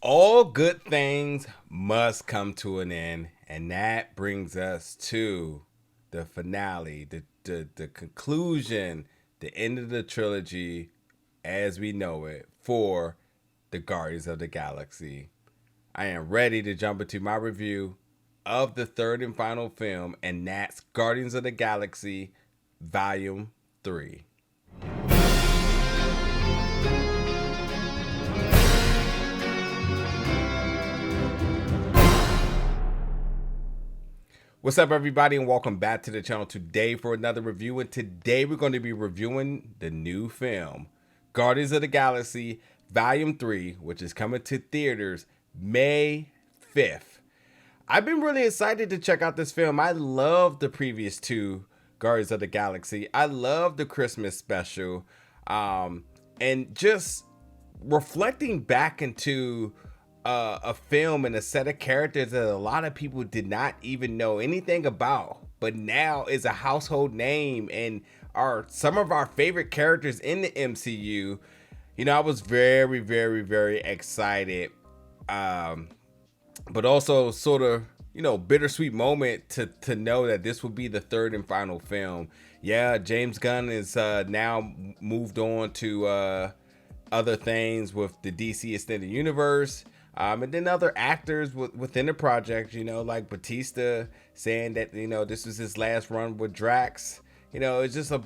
All good things must come to an end, and that brings us to the finale, the conclusion, the end of the trilogy as we know it for the Guardians of the Galaxy. I am ready to jump into my review of the third and final film, and that's Guardians of the Galaxy Volume 3. What's up, everybody, and welcome back to the channel today for another review. And today we're going to be reviewing the new film, Guardians of the Galaxy Volume 3, which is coming to theaters May 5th. I've been really excited to check out this film. I love the previous two Guardians of the Galaxy. I love the Christmas special. And just reflecting back into a film and a set of characters that a lot of people did not even know anything about, but now is a household name and are some of our favorite characters in the MCU. You know, I was very, very, very excited, but also sort of, bittersweet moment to know that this will be the third and final film. Yeah, James Gunn is now moved on to other things with the DC Extended Universe. And then other actors within the project, like Bautista saying that, this was his last run with Drax. It's just a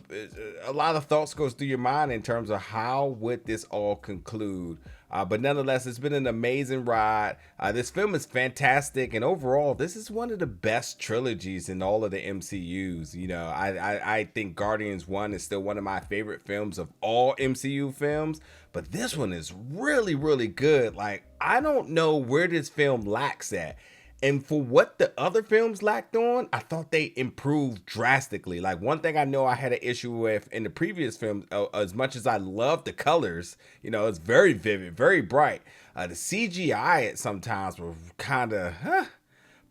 lot of thoughts goes through your mind in terms of how would this all conclude. But nonetheless, it's been an amazing ride. This film is fantastic. And overall, this is one of the best trilogies in all of the MCUs. I think Guardians 1 is still one of my favorite films of all MCU films. But this one is really, really good. Like, I don't know where this film lacks at. And for what the other films lacked on, I thought they improved drastically. Like, one thing I know I had an issue with in the previous film, as much as I love the colors, it's very vivid, very bright. The CGI at sometimes were kind of,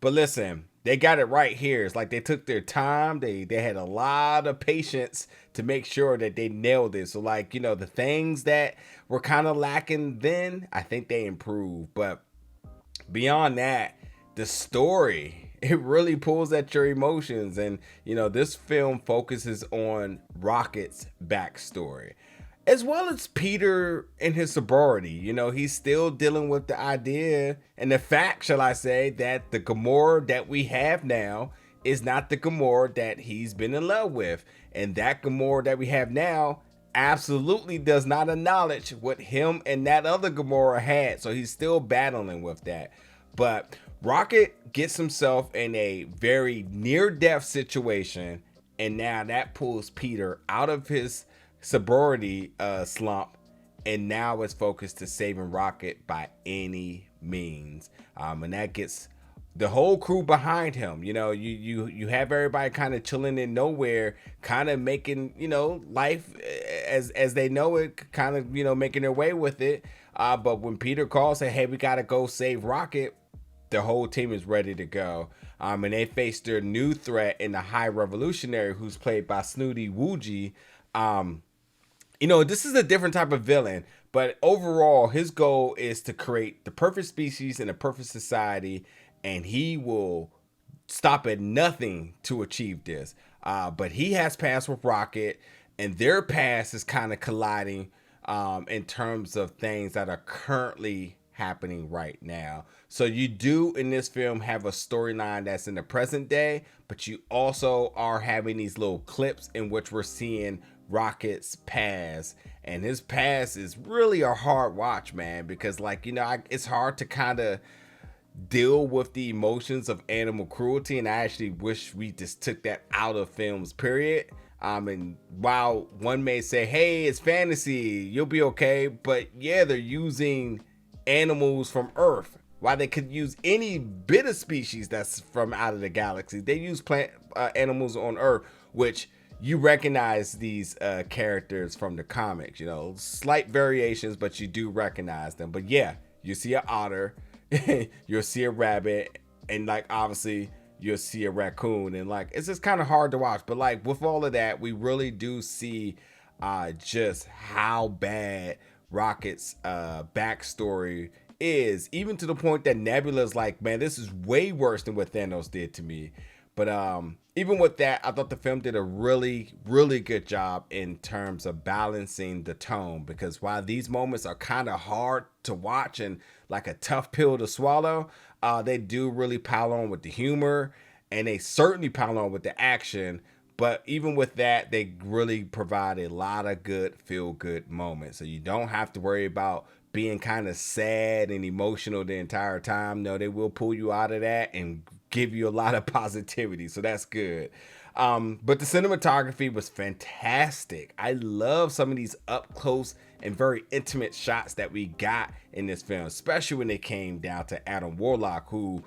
But listen, they got it right here. It's like they took their time. They had a lot of patience to make sure that they nailed it. So, like, the things that were kind of lacking then, I think they improved. But beyond that, the story, it really pulls at your emotions. And, this film focuses on Rocket's backstory, as well as Peter and his sorority. He's still dealing with the idea and the fact, shall I say, that the Gamora that we have now is not the Gamora that he's been in love with. And that Gamora that we have now absolutely does not acknowledge what him and that other Gamora had. So he's still battling with that. But Rocket gets himself in a very near-death situation, and now that pulls Peter out of his sorority slump, and now is focused to saving Rocket by any means. And that gets the whole crew behind him. You have everybody kind of chilling in Knowhere, kind of making, life as they know it, kind of, making their way with it. But when Peter calls, say, hey, we got to go save Rocket, the whole team is ready to go. And they face their new threat in the High Revolutionary, who's played by Chukwudi Iwuji. This is a different type of villain, but overall, his goal is to create the perfect species and a perfect society, and he will stop at nothing to achieve this. But he has passed with Rocket, and their past is kind of colliding in terms of things that are currently happening right now. So you do in this film have a storyline that's in the present day, but you also are having these little clips in which we're seeing Rocket's past, and his past is really a hard watch, man, because it's hard to kind of deal with the emotions of animal cruelty, and I actually wish we just took that out of films, period. And while one may say, hey, it's fantasy, you'll be okay, but yeah, they're using animals from Earth. While they could use any bit of species that's from out of the galaxy, they use animals on Earth, which you recognize these characters from the comics. Slight variations, but you do recognize them. But yeah, you see an otter, you'll see a rabbit, and obviously you'll see a raccoon, and it's just kind of hard to watch. But with all of that, we really do see just how bad Rocket's backstory is, even to the point that Nebula's like, man, this is way worse than what Thanos did to me. But even with that, I thought the film did a really, really good job in terms of balancing the tone. Because while these moments are kind of hard to watch and like a tough pill to swallow, they do really pile on with the humor, and they certainly pile on with the action. But even with that, they really provide a lot of good feel-good moments. So you don't have to worry about being kind of sad and emotional the entire time. No, they will pull you out of that and give you a lot of positivity. So that's good. But the cinematography was fantastic. I love some of these up close and very intimate shots that we got in this film, especially when it came down to Adam Warlock, who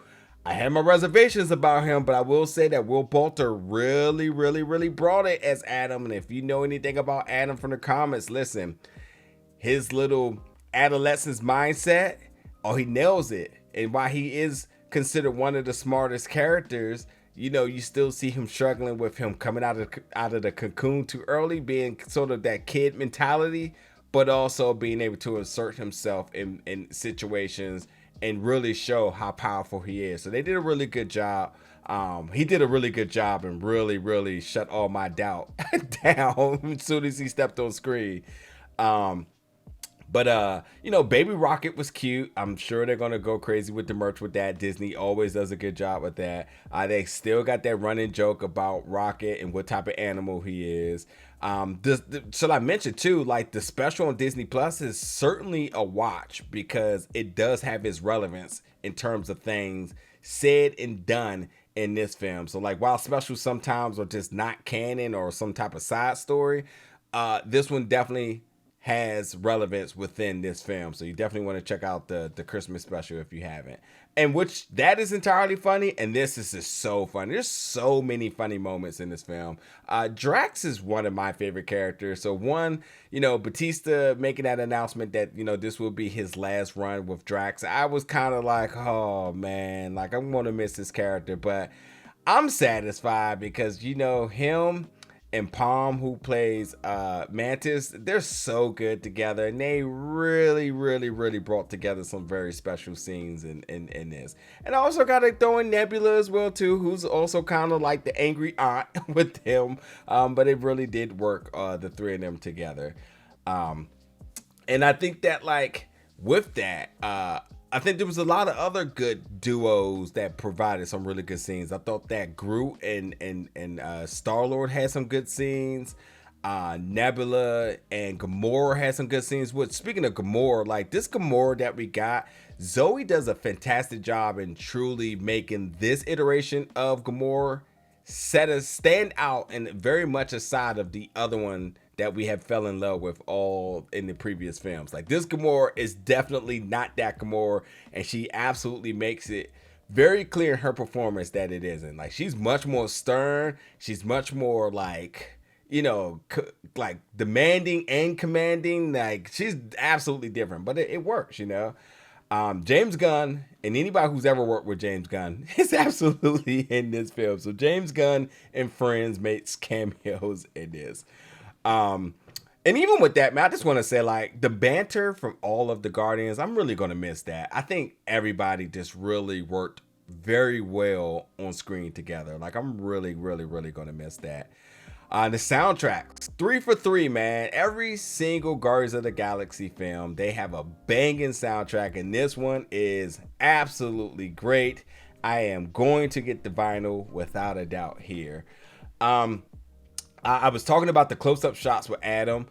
I had my reservations about him, but I will say that Will Poulter really, really, really brought it as Adam. And if you know anything about Adam from the comics, listen, his little adolescence mindset, oh, he nails it. And while he is considered one of the smartest characters, you know, you still see him struggling with him coming out of the cocoon too early, being sort of that kid mentality, but also being able to insert himself in situations and really show how powerful he is. So they did a really good job. He did a really good job and really, really shut all my doubt down as soon as he stepped on screen. But you know, Baby Rocket was cute. I'm sure they're gonna go crazy with the merch with that. Disney always does a good job with that. They still got that running joke about Rocket and what type of animal he is. Should I mention too, like the special on Disney Plus is certainly a watch because it does have its relevance in terms of things said and done in this film. So like while specials sometimes are just not canon or some type of side story, this one definitely has relevance within this film. So you definitely want to check out the Christmas special if you haven't. And which that is entirely funny, and this is just so funny. There's so many funny moments in this film. Drax is one of my favorite characters. So one, you know, Bautista making that announcement that, you know, this will be his last run with Drax. I was kind of like, oh man, like I'm gonna miss this character, but I'm satisfied because, you know, him and Pom, who plays Mantis, they're so good together, and they really, really, really brought together some very special scenes in this. And I also got to throw in Nebula as well too, who's also kind of like the angry aunt with him, but it really did work, the three of them together. And I think that like with that, I think there was a lot of other good duos that provided some really good scenes. I thought that Groot and Star-Lord had some good scenes. Nebula and Gamora had some good scenes. Which, speaking of Gamora, like this Gamora that we got, Zoe does a fantastic job in truly making this iteration of Gamora stand out and very much aside of the other one that we have fell in love with all in the previous films. Like this Gamora is definitely not that Gamora, and she absolutely makes it very clear in her performance that it isn't. Like she's much more stern. She's much more like, you know, like demanding and commanding. Like she's absolutely different, but it works, you know. James Gunn, and anybody who's ever worked with James Gunn is absolutely in this film. So James Gunn and friends makes cameos in this. And even with that, man, I just want to say, like, the banter from all of the Guardians, I'm really going to miss that. I think everybody just really worked very well on screen together. Like, I'm really, really, really going to miss that. The soundtracks, 3 for 3, man. Every single Guardians of the Galaxy film, they have a banging soundtrack, and this one is absolutely great. I am going to get the vinyl without a doubt here. I was talking about the close-up shots with Adam.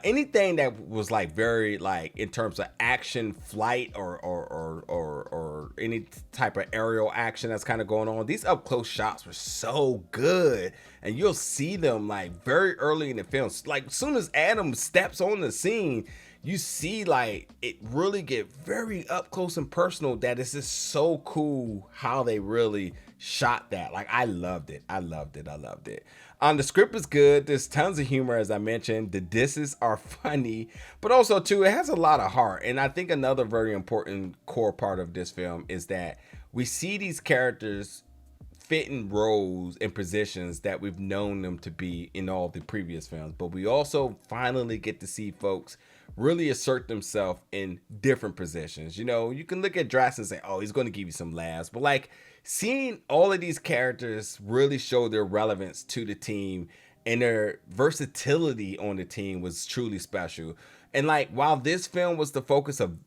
Anything that was like very like in terms of action, flight, or any type of aerial action that's kind of going on. These up close shots were so good, and you'll see them like very early in the film. Like as soon as Adam steps on the scene, you see like it really get very up close and personal. That is just so cool how they really shot that. Like I loved it. I loved it. The script is good. There's tons of humor, as I mentioned. The disses are funny, but also too, it has a lot of heart. And I think another very important core part of this film is that we see these characters fit in roles and positions that we've known them to be in all the previous films, but we also finally get to see folks really assert themselves in different positions. You know, you can look at Drax and say, oh, he's going to give you some laughs. But like seeing all of these characters really show their relevance to the team and their versatility on the team was truly special. And like while this film was the focus of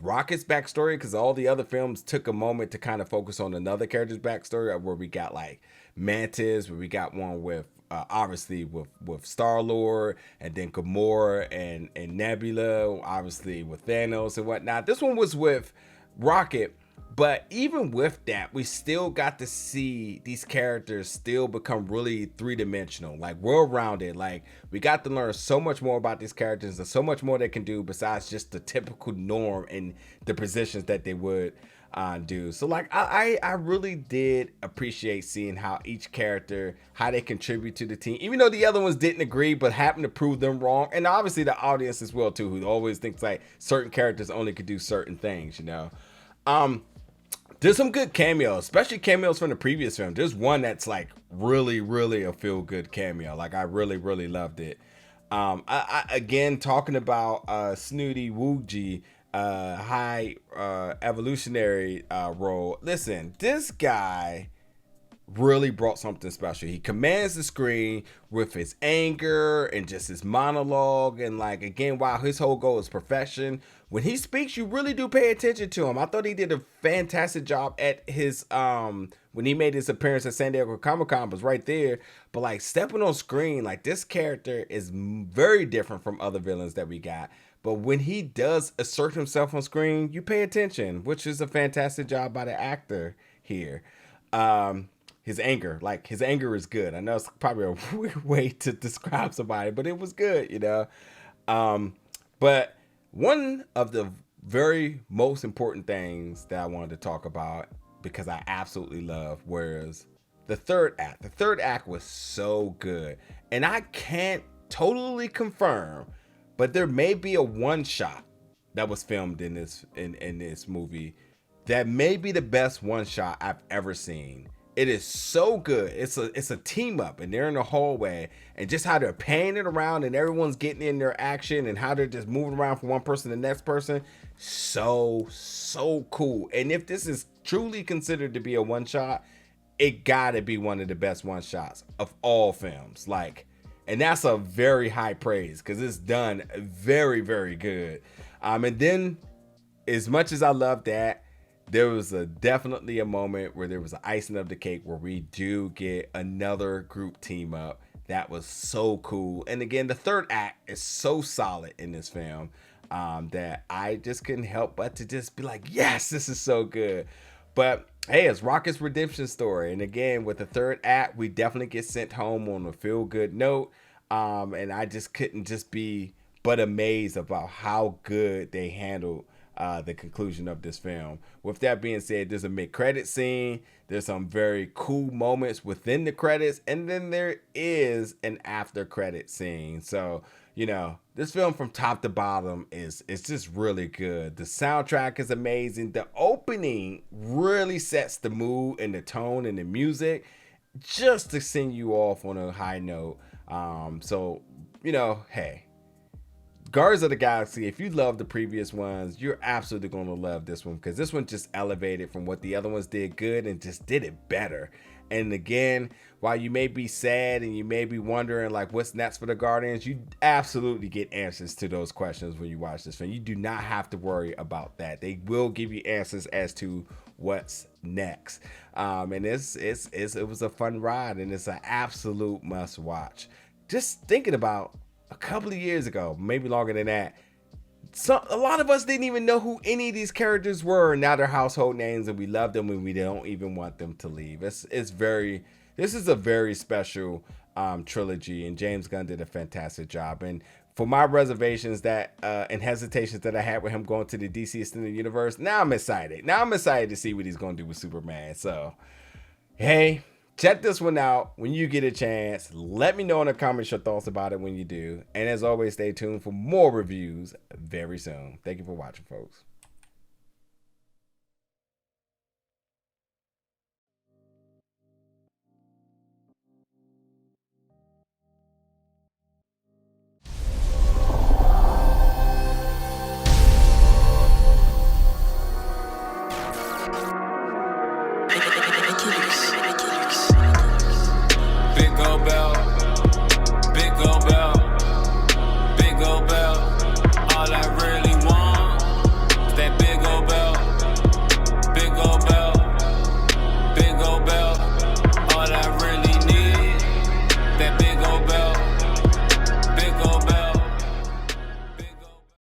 Rocket's backstory, because all the other films took a moment to kind of focus on another character's backstory, where we got like Mantis, where we got one with obviously with Star Lord, and then Gamora and Nebula, obviously with Thanos and whatnot. This one was with Rocket. But even with that, we still got to see these characters still become really three-dimensional, like well-rounded. Like we got to learn so much more about these characters and so much more they can do besides just the typical norm and the positions that they would do. So like I really did appreciate seeing how each character, how they contribute to the team, even though the other ones didn't agree but happened to prove them wrong. And obviously the audience as well too, who always thinks like certain characters only could do certain things, you know. There's some good cameos, especially cameos from the previous film. There's one that's like really, really a feel good cameo. Like I really, really loved it. I again talking about Snooty Wooji, high evolutionary role. Listen, this guy really brought something special. He commands the screen with his anger and just his monologue. And like, again, while his whole goal is perfection, when he speaks, you really do pay attention to him. I thought he did a fantastic job at his, when he made his appearance at San Diego Comic-Con, was right there. But like stepping on screen, like this character is very different from other villains that we got. But when he does assert himself on screen, you pay attention, which is a fantastic job by the actor here. His anger is good. I know it's probably a weird way to describe somebody, but it was good, you know. But one of the very most important things that I wanted to talk about, because I absolutely love, was the third act. The third act was so good, and I can't totally confirm, but there may be a one shot that was filmed in this movie that may be the best one shot I've ever seen. It is so good. It's a team up, and they're in the hallway, and just how they're panning it around, and everyone's getting in their action, and how they're just moving around from one person to the next person. So cool. And if this is truly considered to be a one shot, it gotta be one of the best one shots of all films. Like, and that's a very high praise because it's done very, very good. And then, as much as I love that, there was definitely a moment where there was an icing of the cake where we do get another group team up. That was so cool. And again, the third act is so solid in this film that I just couldn't help but to just be like, yes, this is so good. But hey, it's Rocket's redemption story. And again, with the third act, we definitely get sent home on a feel good note. And I just couldn't just be but amazed about how good they handled the conclusion of this film. With that being said, there's a mid-credit scene. There's some very cool moments within the credits, and then there is an after-credit scene. So, you know, this film from top to bottom is just really good. The soundtrack is amazing. The opening really sets the mood and the tone and the music just to send you off on a high note. So, you know, hey, Guardians of the Galaxy, if you love the previous ones, you're absolutely going to love this one, because this one just elevated from what the other ones did good and just did it better. And again, while you may be sad and you may be wondering like what's next for the Guardians, you absolutely get answers to those questions when you watch this film. You do not have to worry about that. They will give you answers as to what's next. And it was a fun ride, and it's an absolute must watch. Just thinking about a couple of years ago, maybe longer than that, a lot of us didn't even know who any of these characters were. Now they're household names, and we love them, and we don't even want them to leave. This is a very special trilogy, and James Gunn did a fantastic job. And for my reservations and hesitations that I had with him going to the DC Extended Universe, now I'm excited. Now I'm excited to see what he's going to do with Superman. So, hey, check this one out when you get a chance. Let me know in the comments your thoughts about it when you do. And as always, stay tuned for more reviews very soon. Thank you for watching, folks. bell.